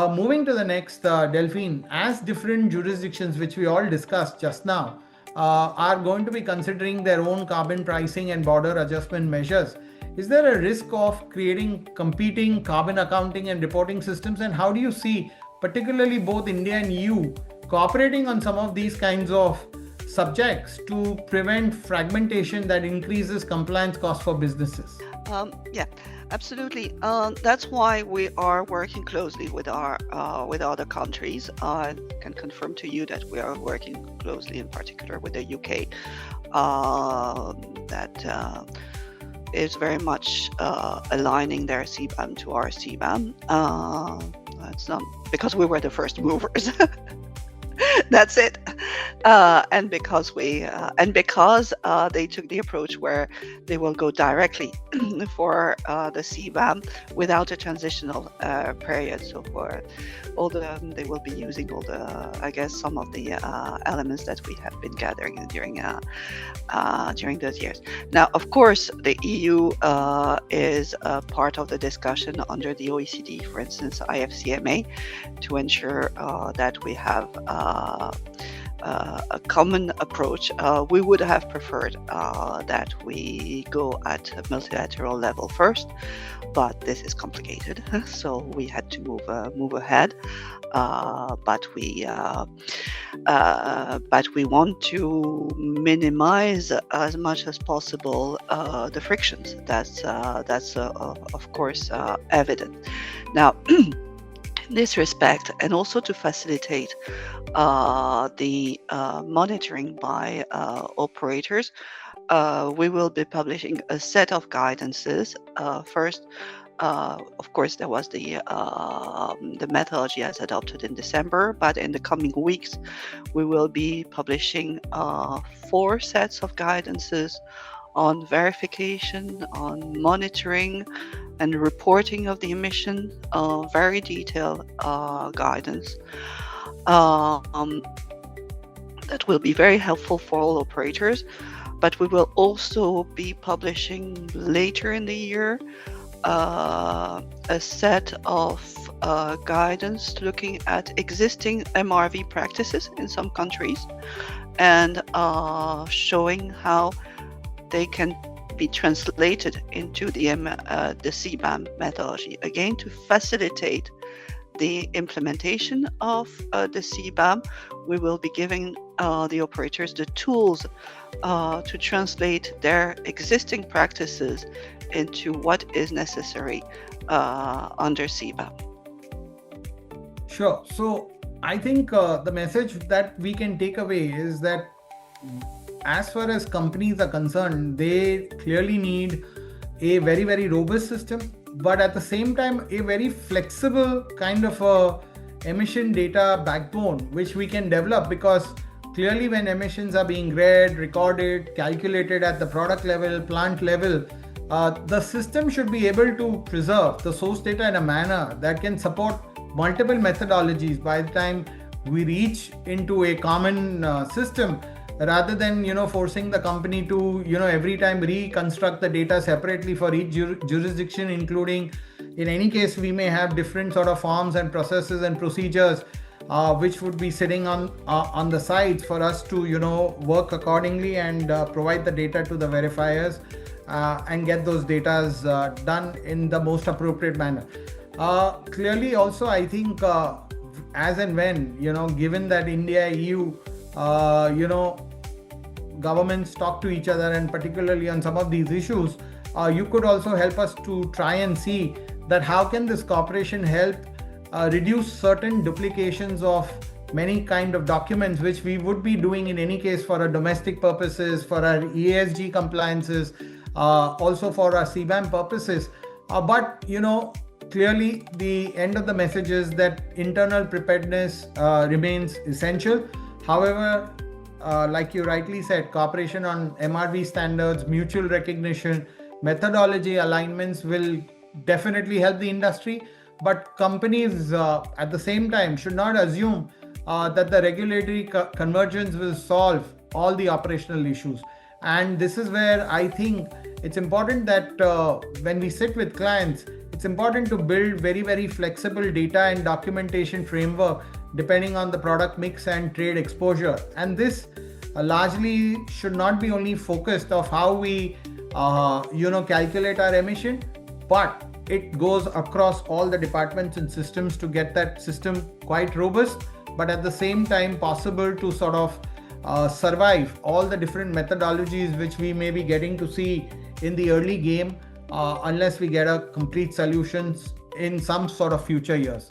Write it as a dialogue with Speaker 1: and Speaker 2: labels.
Speaker 1: Moving to the next, Delphine, as different jurisdictions, which we all discussed just now, are going to be considering their own carbon pricing and border adjustment measures, is there a risk of creating competing carbon accounting and reporting systems? And how do you see, particularly both India and EU, cooperating on some of these kinds of subjects to prevent fragmentation that increases compliance costs for businesses?
Speaker 2: Yeah, absolutely. That's why we are working closely with our with other countries. I can confirm to you that we are working closely, in particular with the UK. That is very much aligning their CBAM to our CBAM. It's not because we were the first movers. That's it. And because they took the approach where they will go directly for the CBAM without a transitional period. So for they will be using all the, I guess, some of the elements that we have been gathering during those years. Now, of course, the EU is a part of the discussion under the OECD, for instance, IFCMA, to ensure that we have a common approach. We would have preferred that we go at a multilateral level first, but this is complicated, so we had to move ahead. But we want to minimize as much as possible the frictions. That's of course evident. Now, in this respect, and also to facilitate the monitoring by operators, we will be publishing a set of guidances. First, of course, there was the methodology as adopted in December, but in the coming weeks, we will be publishing 4 sets of guidances on verification, on monitoring and reporting of the emission, very detailed guidance that will be very helpful for all operators. But we will also be publishing later in the year a set of guidance looking at existing MRV practices in some countries and showing how they can be translated into the CBAM methodology, again to facilitate the implementation of the CBAM. We will be giving the operators the tools to translate their existing practices into what is necessary under CBAM.
Speaker 1: Sure. So I think the message that we can take away is that as far as companies are concerned, they clearly need a very, very robust system, but at the same time, a very flexible kind of a emission data backbone, which we can develop, because clearly when emissions are being read, recorded, calculated at the product level, plant level, the system should be able to preserve the source data in a manner that can support multiple methodologies by the time we reach into a common system, rather than forcing the company to every time reconstruct the data separately for each jurisdiction, including, in any case, we may have different sort of forms and processes and procedures which would be sitting on the sides for us to work accordingly and provide the data to the verifiers and get those datas done in the most appropriate manner. Clearly also, I think as and when given that India, EU, governments talk to each other, and particularly on some of these issues, you could also help us to try and see that how can this cooperation help reduce certain duplications of many kind of documents which we would be doing in any case for our domestic purposes, for our ESG compliances, also for our CBAM purposes. But clearly the end of the message is that internal preparedness remains essential. However, like you rightly said, cooperation on MRV standards, mutual recognition, methodology alignments will definitely help the industry. But companies at the same time should not assume that the regulatory convergence will solve all the operational issues. And this is where I think it's important that when we sit with clients, it's it's important to build very, very flexible data and documentation framework depending on the product mix and trade exposure. And this largely should not be only focused of how we calculate our emission, but it goes across all the departments and systems to get that system quite robust, but at the same time possible to sort of survive all the different methodologies which we may be getting to see in the early game, unless we get a complete solutions in some sort of future years.